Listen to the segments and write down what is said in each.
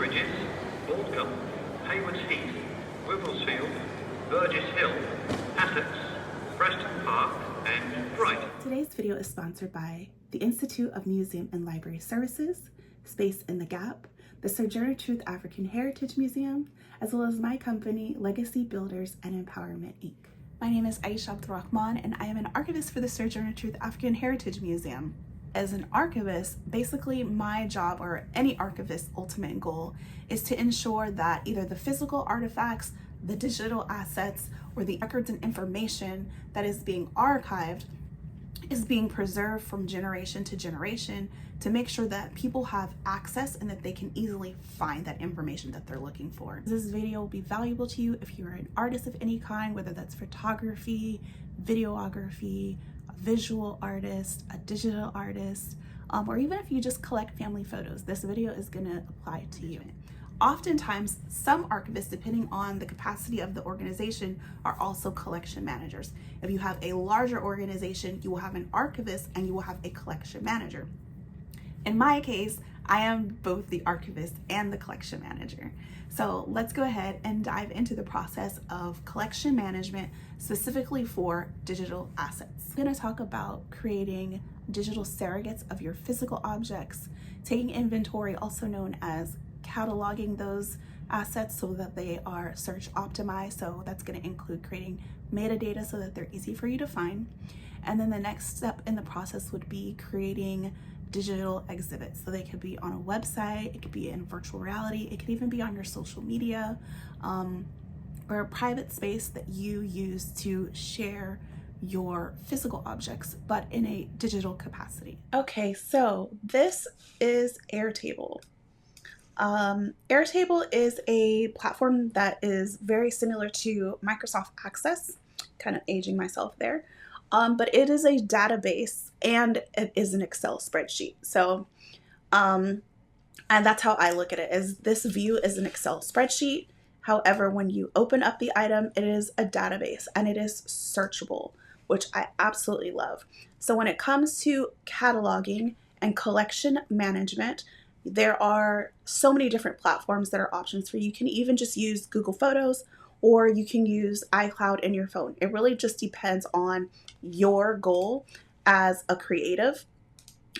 Bridges, Aldcombe, Haywards Heath, Wibblesfield, Burgess Hill, Essex, Preston Park, and Brighton. Today's video is sponsored by the Institute of Museum and Library Services, Space in the Gap, the Sojourner Truth African Heritage Museum, as well as my company, Legacy Builders and Empowerment, Inc. My name is Aisha Abdul Rahman, and I am an archivist for the Sojourner Truth African Heritage Museum. As an archivist, basically my job, or any archivist's ultimate goal, is to ensure that either the physical artifacts, the digital assets, or the records and information that is being archived is being preserved from generation to generation to make sure that people have access and that they can easily find that information that they're looking for. This video will be valuable to you if you're an artist of any kind, whether that's photography, videography, a visual artist, a digital artist, or even if you just collect family photos. This video is going to apply to you. Oftentimes, some archivists, depending on the capacity of the organization, are also collection managers. If you have a larger organization, you will have an archivist and you will have a collection manager. In my case, I am both the archivist and the collection manager. So let's go ahead and dive into the process of collection management, specifically for digital assets. I'm going to talk about creating digital surrogates of your physical objects, taking inventory, also known as cataloging those assets so that they are search optimized. So that's going to include creating metadata so that they're easy for you to find. And then the next step in the process would be creating digital exhibits. So they could be on a website, it could be in virtual reality, it could even be on your social media, or a private space that you use to share your physical objects, but in a digital capacity. Okay, so this is Airtable. Airtable is a platform that is very similar to Microsoft Access, kind of aging myself there, but it is a database and it is an Excel spreadsheet. So, and that's how I look at it, is this view is an Excel spreadsheet. However, when you open up the item, it is a database and it is searchable, which I absolutely love. So when it comes to cataloging and collection management, there are so many different platforms that are options for you. You can even just use Google Photos, or you can use iCloud in your phone. It really just depends on your goal as a creative.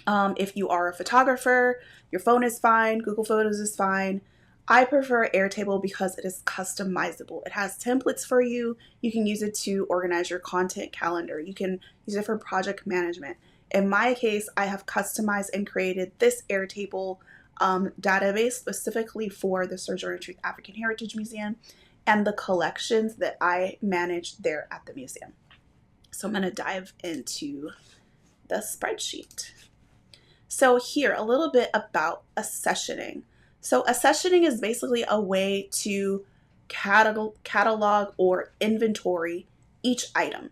If you are a photographer, your phone is fine, Google Photos is fine. I prefer Airtable because it is customizable. It has templates for you. You can use it to organize your content calendar. You can use it for project management. In my case, I have customized and created this Airtable database specifically for the Sojourner Truth African Heritage Museum and the collections that I manage there at the museum. So I'm going to dive into the spreadsheet. So here, a little bit about accessioning. So accessioning is basically a way to catalog or inventory each item.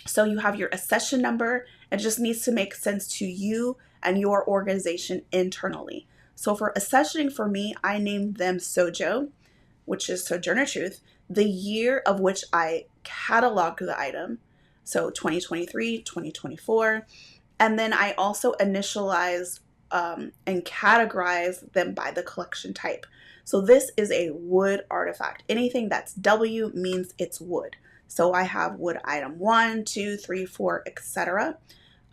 So you have your accession number. It just needs to make sense to you and your organization internally. So for accessioning, for me, I named them Sojo, which is Sojourner Truth, the year of which I cataloged the item. So 2023, 2024. And then I also initialized and categorize them by the collection type. So this is a wood artifact. Anything that's W means it's wood. So I have wood item 1, 2, 3, 4, etc.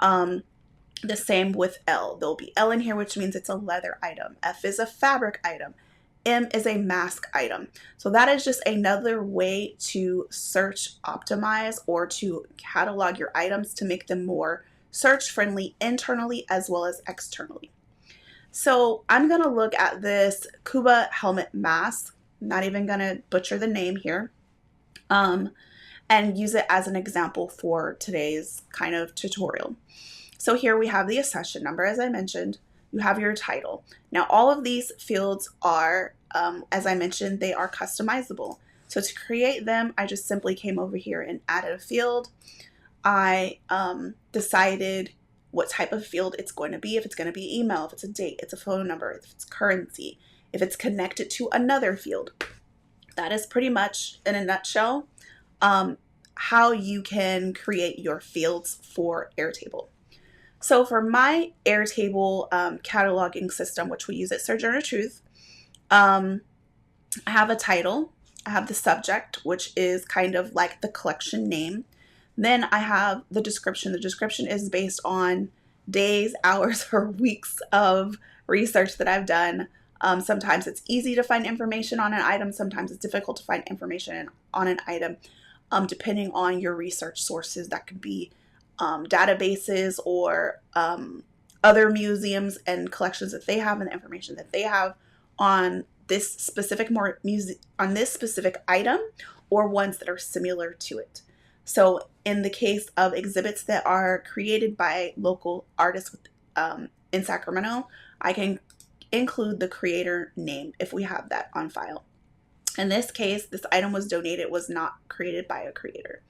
The same with L. There'll be L in here, which means it's a leather item. F is a fabric item. M is a mask item. So that is just another way to search optimize or to catalog your items to make them more search friendly internally as well as externally. So I'm going to look at this Kuba helmet mask. I'm not even going to butcher the name here. And use it as an example for today's kind of tutorial. So here we have the accession number, as I mentioned. You have your title. Now all of these fields are, as I mentioned, they are customizable. So to create them, I just simply came over here and added a field. I decided what type of field it's going to be. If it's going to be email, if it's a date, it's a phone number, if it's currency, if it's connected to another field. That is pretty much, in a nutshell, how you can create your fields for Airtable. So for my Airtable cataloging system, which we use at Sojourner Truth, I have a title. I have the subject, which is kind of like the collection name. Then I have the description. The description is based on days, hours, or weeks of research that I've done. Sometimes it's easy to find information on an item. Sometimes it's difficult to find information on an item, depending on your research sources. That could be databases or other museums and collections that they have and the information that they have on this specific on this specific item, or ones that are similar to it. So in the case of exhibits that are created by local artists in Sacramento, I can include the creator name if we have that on file. In this case, this item was donated, was not created by a creator.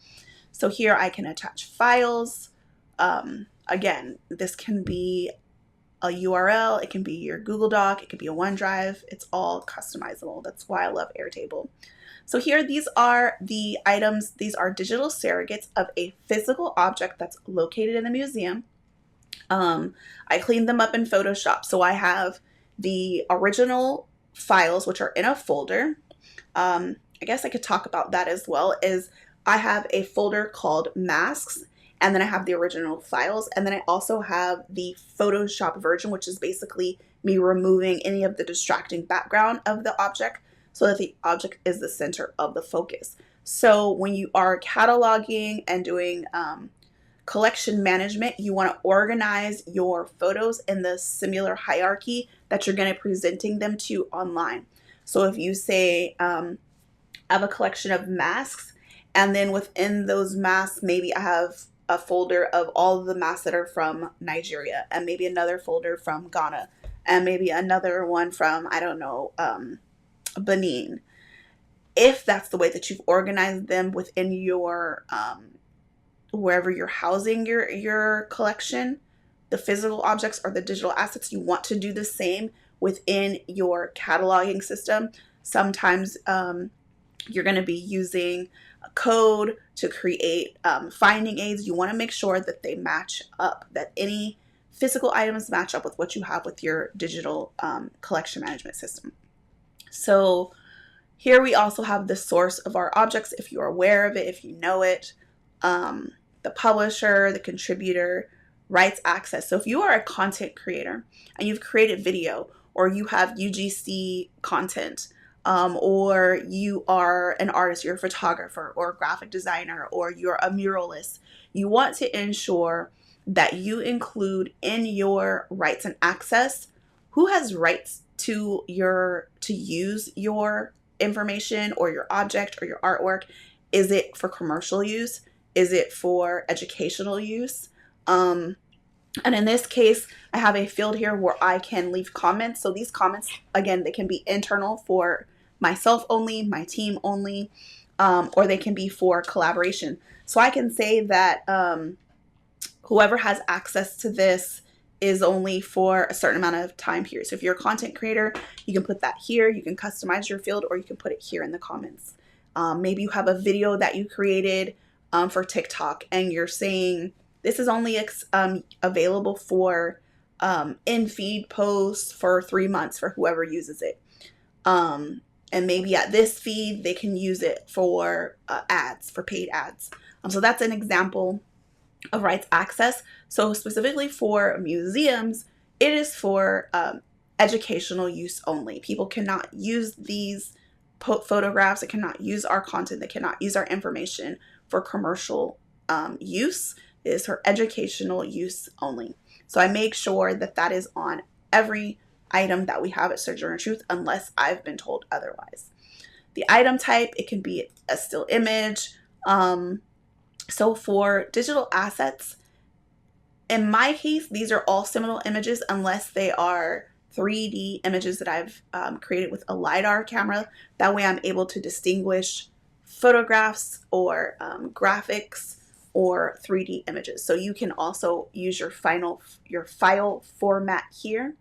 So here I can attach files. Again, this can be a URL, it can be your Google Doc, it could be a OneDrive. It's all customizable. That's why I love Airtable. So here, these are the items. These are digital surrogates of a physical object that's located in the museum. I cleaned them up in Photoshop. So I have the original files, which are in a folder. I guess I could talk about that as well. Is I have a folder called masks, and then I have the original files, and then I also have the Photoshop version, which is basically me removing any of the distracting background of the object so that the object is the center of the focus. So when you are cataloging and doing collection management, you want to organize your photos in the similar hierarchy that you're going to be presenting them to online. So if you say, I have a collection of masks, and then within those masks, maybe I have a folder of all of the masks that are from Nigeria, and maybe another folder from Ghana, and maybe another one from, I don't know, Benin. If that's the way that you've organized them within your, wherever you're housing your collection, the physical objects or the digital assets, you want to do the same within your cataloging system. Sometimes you're going to be using a code to create finding aids. You want to make sure that they match up, that any physical items match up with what you have with your digital collection management system. So here we also have the source of our objects, if you're aware of it, if you know it, the publisher, the contributor, rights access. So if you are a content creator and you've created video, or you have UGC content, or you are an artist, you're a photographer or a graphic designer, or you're a muralist, you want to ensure that you include in your rights and access who has rights to use your information or your object or your artwork. Is it for commercial use? Is it for educational use? And in this case, I have a field here where I can leave comments. So these comments, again, they can be internal for myself only, my team only, or they can be for collaboration. So I can say that whoever has access to this is only for a certain amount of time here. So if you're a content creator, you can put that here. You can customize your field, or you can put it here in the comments. Maybe you have a video that you created for TikTok, and you're saying this is only available for in-feed posts for 3 months for whoever uses it. And maybe at this feed, they can use it for ads, for paid ads. So that's an example of rights access. So specifically for museums, it is for educational use only. People cannot use these photographs. They cannot use our content. They cannot use our information for commercial use. It is for educational use only. So I make sure that that is on every item that we have at Sojourner Truth, unless I've been told otherwise. The item type, it can be a still image. So for digital assets, in my case, these are all seminal images unless they are 3D images that I've created with a LiDAR camera. That way I'm able to distinguish photographs or graphics or 3D images. So you can also use your file format here.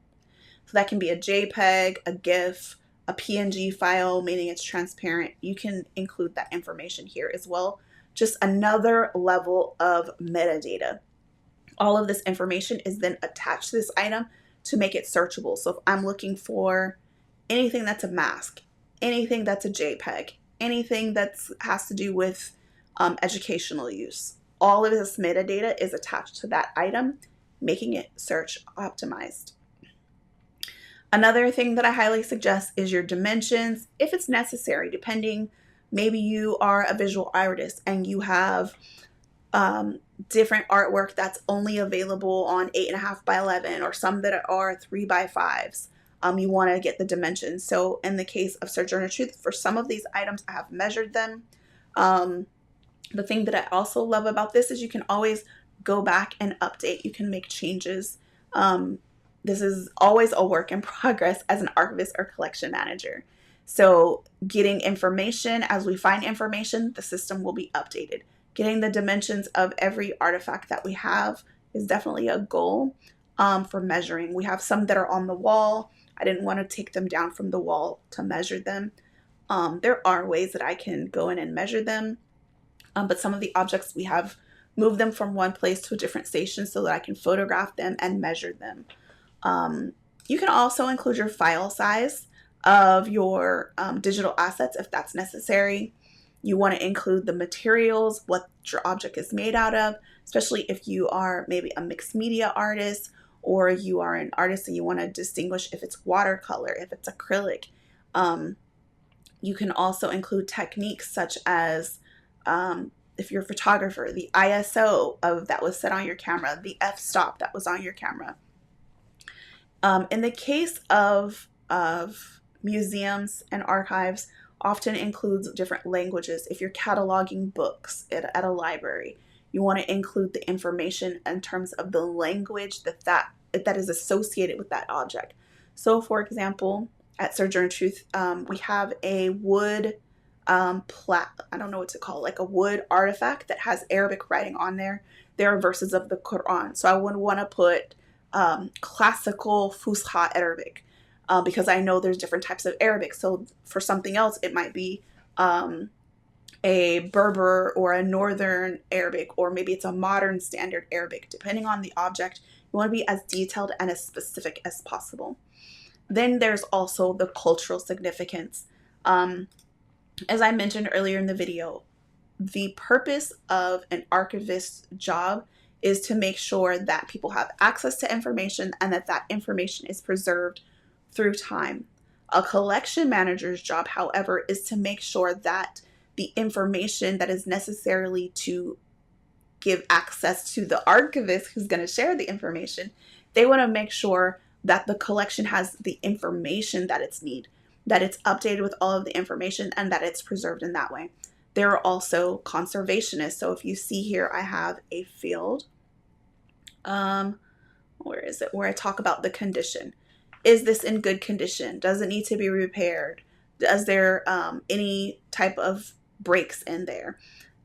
So that can be a JPEG, a GIF, a PNG file, meaning it's transparent. You can include that information here as well. Just another level of metadata. All of this information is then attached to this item to make it searchable. So if I'm looking for anything that's a mask, anything that's a JPEG, anything that has to do with educational use. All of this metadata is attached to that item, making it search optimized. Another thing that I highly suggest is your dimensions, if it's necessary, depending, maybe you are a visual artist and you have different artwork that's only available on 8.5 by 11 or some that are 3 by 5s. You want to get the dimensions. So in the case of Sojourner Truth, for some of these items, I have measured them. The thing that I also love about this is you can always go back and update. You can make changes. This is always a work in progress as an archivist or collection manager. So getting information, as we find information, the system will be updated. Getting the dimensions of every artifact that we have is definitely a goal for measuring. We have some that are on the wall. I didn't want to take them down from the wall to measure them. There are ways that I can go in and measure them, but some of the objects we have moved them from one place to a different station so that I can photograph them and measure them. You can also include your file size of your digital assets if that's necessary. You want to include the materials, what your object is made out of, especially if you are maybe a mixed media artist or you are an artist and you want to distinguish if it's watercolor, if it's acrylic. You can also include techniques such as if you're a photographer, the ISO of that was set on your camera, the f-stop that was on your camera. In the case of museums and archives, often includes different languages. If you're cataloging books at a library, you want to include the information in terms of the language that is associated with that object. So for example, at Sojourner Truth, we have a wood I don't know what to call it, like a wood artifact that has Arabic writing on there. There are verses of the Quran. So I would want to put classical Fusha Arabic because I know there's different types of Arabic. So for something else, it might be a Berber or a Northern Arabic, or maybe it's a modern standard Arabic. Depending on the object, you want to be as detailed and as specific as possible. Then there's also the cultural significance. As I mentioned earlier in the video, the purpose of an archivist's job is to make sure that people have access to information and that information is preserved through time. A collection manager's job, however, is to make sure that the information that is necessarily to give access to the archivist who's going to share the information, they want to make sure that the collection has the information that it's need, that it's updated with all of the information, and that it's preserved in that way. There are also conservationists. So if you see here, I have a field. Where is it? Where I talk about the condition. Is this in good condition? Does it need to be repaired? Is there any type of breaks in there?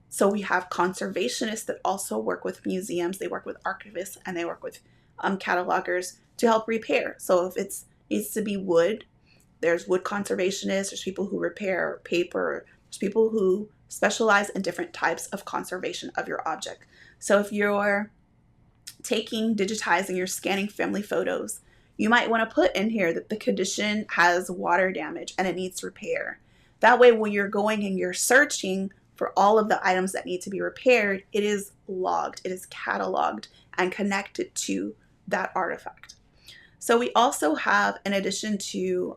So we have conservationists that also work with museums. They work with archivists and they work with catalogers to help repair. So if it needs to be wood, there's wood conservationists, there's people who repair paper, there's people who specialize in different types of conservation of your object. So if you're digitizing or scanning family photos, you might want to put in here that the condition has water damage and it needs repair. That way, when you're going and you're searching for all of the items that need to be repaired, it is logged, it is cataloged and connected to that artifact. So we also have, in addition to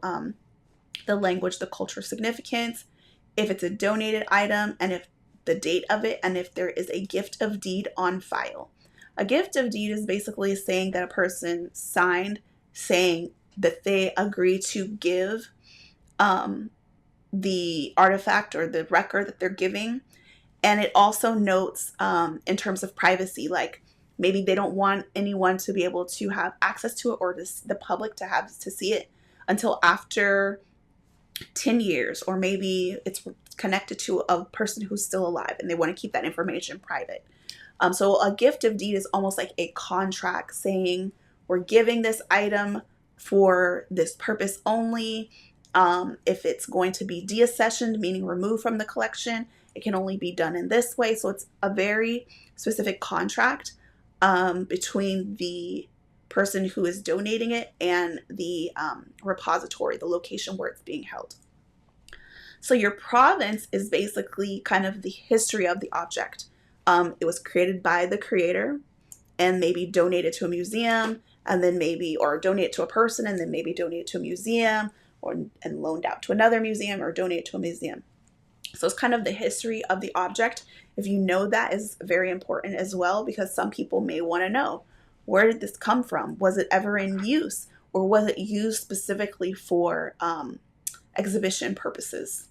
the language, the cultural significance, if it's a donated item and if the date of it, and if there is a gift of deed on file. A gift of deed is basically saying that a person signed saying that they agree to give the artifact or the record that they're giving. And it also notes in terms of privacy, like maybe they don't want anyone to be able to have access to it or the public to see it until after 10 years, or maybe it's connected to a person who's still alive and they want to keep that information private. So a gift of deed is almost like a contract saying we're giving this item for this purpose only. If it's going to be deaccessioned, meaning removed from the collection, it can only be done in this way. So it's a very specific contract between the person who is donating it, and the repository, the location where it's being held. So your provenance is basically kind of the history of the object. It was created by the creator and maybe donated to a museum, and then maybe, or donated to a person and then maybe donated to a museum, and loaned out to another museum, or donated to a museum. So it's kind of the history of the object. If you know that, is very important as well, because some people may want to know, where did this come from? Was it ever in use, or was it used specifically for exhibition purposes,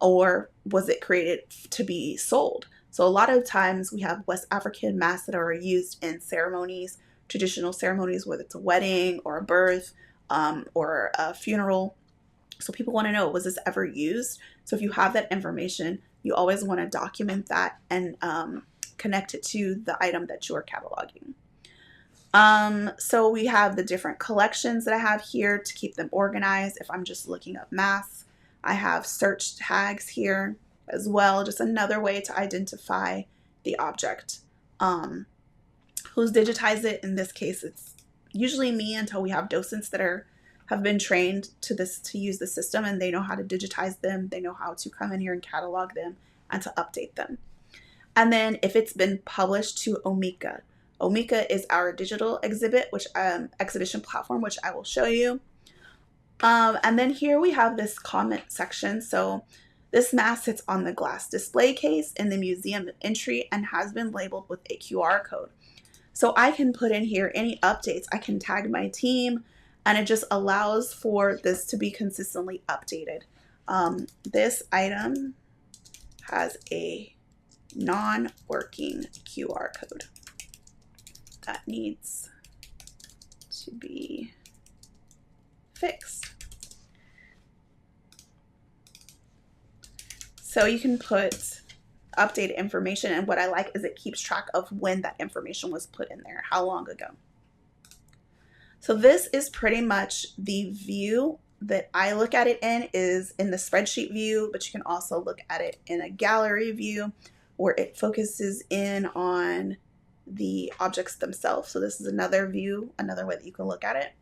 or was it created to be sold? So a lot of times we have West African masks that are used in ceremonies, traditional ceremonies, whether it's a wedding or a birth or a funeral. So people want to know, was this ever used? So if you have that information, you always want to document that and connect it to the item that you are cataloging. So we have the different collections that I have here to keep them organized. If I'm just looking up masks, I have search tags here as well, just another way to identify the object. Who's digitized it? In this case, it's usually me, until we have docents that have been trained to use the system, and they know how to digitize them. They know how to come in here and catalog them and to update them. And then if it's been published to Omeka. Omeka is our digital exhibit, exhibition platform, which I will show you. And then here we have this comment section. So this mask sits on the glass display case in the museum entry and has been labeled with a QR code. So I can put in here any updates. I can tag my team, and it just allows for this to be consistently updated. This item has a non-working QR code that needs to be fixed. So you can put updated information, and what I like is it keeps track of when that information was put in there, how long ago. So this is pretty much the view that I look at it in, is in the spreadsheet view, but you can also look at it in a gallery view where it focuses in on the objects themselves. So this is another view, another way that you can look at it.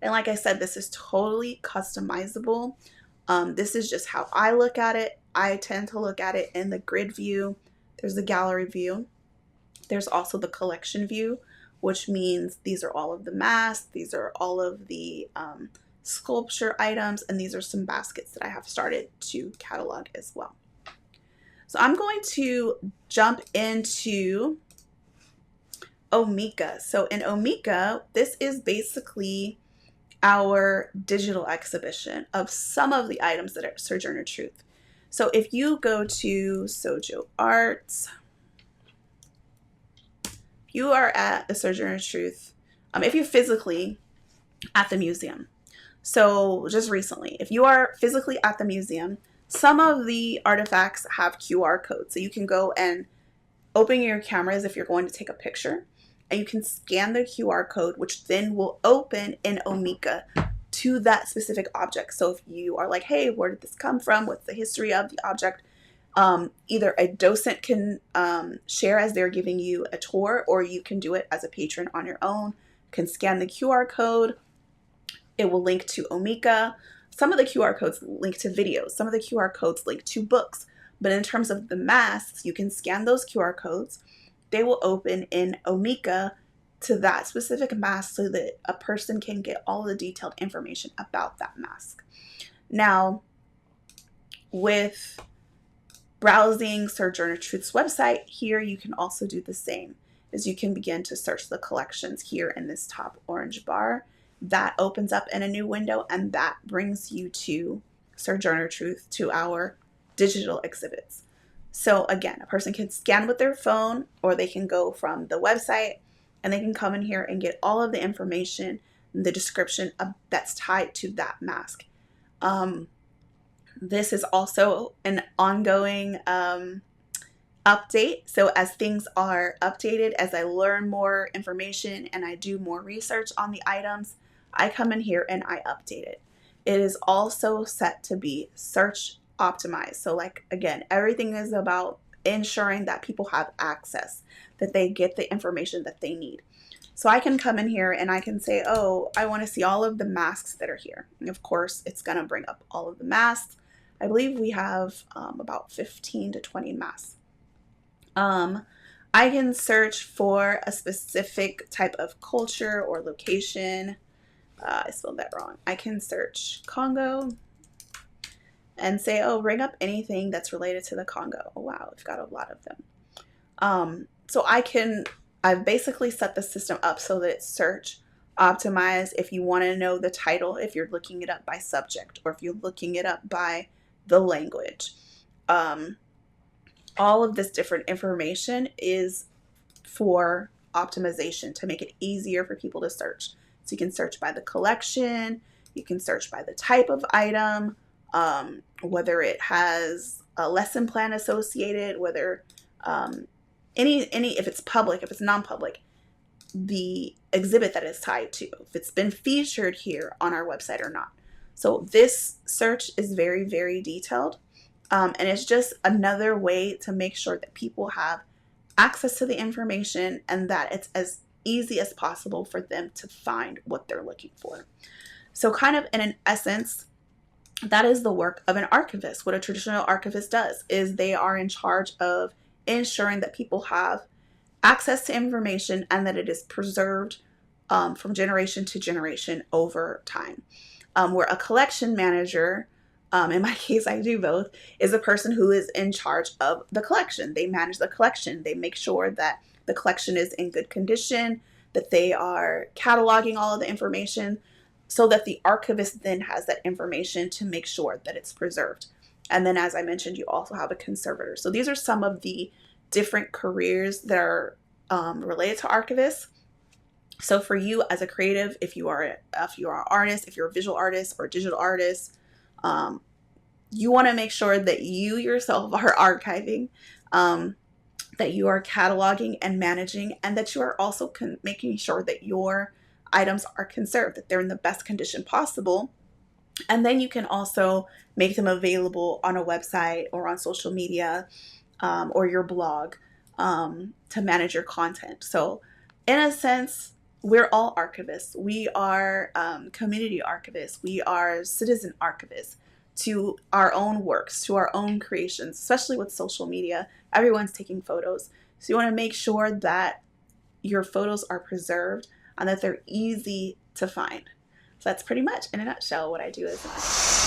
And like I said, this is totally customizable. This is just how I look at it. I tend to look at it in the grid view. There's the gallery view. There's also the collection view, which means these are all of the masks. These are all of the sculpture items, and these are some baskets that I have started to catalog as well. So I'm going to jump into Omeka. So in Omeka, this is basically our digital exhibition of some of the items that are Sojourner Truth. So if you go to Sojo Arts, you are at the Sojourner Truth, if you're physically at the museum. So just recently, if you are physically at the museum, some of the artifacts have QR codes. So you can go and open your cameras if you're going to take a picture, and you can scan the QR code, which then will open in Omeka to that specific object. So if you are like, hey, where did this come from? What's the history of the object? Either a docent can share as they're giving you a tour, or you can do it as a patron on your own. You can scan the QR code. It will link to Omeka. Some of the QR codes link to videos. Some of the QR codes link to books. But in terms of the masks, you can scan those QR codes. They will open in Omeka to that specific mask so that a person can get all the detailed information about that mask. Now, with browsing Sojourner Truth's website, here you can also do the same, as you can begin to search the collections here in this top orange bar. That opens up in a new window, and that brings you to Sojourner Truth, to our digital exhibits. So again, a person can scan with their phone, or they can go from the website and they can come in here and get all of the information and the description that's tied to that mask. This is also an ongoing update. So as things are updated, as I learn more information and I do more research on the items, I come in here and I update it. It is also set to be search optimized. So like, again, everything is about ensuring that people have access, that they get the information that they need. So I can come in here and I can say, oh, I want to see all of the masks that are here. And of course, it's going to bring up all of the masks. I believe we have about 15 to 20 masks. I can search for a specific type of culture or location. I spelled that wrong. I can search Congo and say, oh, bring up anything that's related to the Congo. Oh, wow, we've got a lot of them. So I've basically set the system up so that it's search optimized. If you want to know the title, if you're looking it up by subject, or if you're looking it up by the language, all of this different information is for optimization to make it easier for people to search. So you can search by the collection, you can search by the type of item, whether it has a lesson plan associated, whether if it's public, if it's non-public, the exhibit that is tied to, if it's been featured here on our website or not. So this search is very, very detailed. And it's just another way to make sure that people have access to the information and that it's as easy as possible for them to find what they're looking for. So kind of in an essence, that is the work of an archivist. What a traditional archivist does is they are in charge of ensuring that people have access to information and that it is preserved from generation to generation over time. Where a collection manager, in my case I do both, is a person who is in charge of the collection. They manage the collection. They make sure that the collection is in good condition, that they are cataloging all of the information so that the archivist then has that information to make sure that it's preserved. And then, as I mentioned, you also have a conservator. So these are some of the different careers that are related to archivists. So for you as a creative, if you are an artist, if you're a visual artist or digital artist, you want to make sure that you yourself are archiving, that you are cataloging and managing, and that you are also making sure that your items are conserved, that they're in the best condition possible. And then you can also make them available on a website or on social media or your blog to manage your content. So in a sense, we're all archivists. We are community archivists. We are citizen archivists to our own works, to our own creations, especially with social media. Everyone's taking photos. So you want to make sure that your photos are preserved and that they're easy to find. So that's pretty much in a nutshell what I do as an archivist.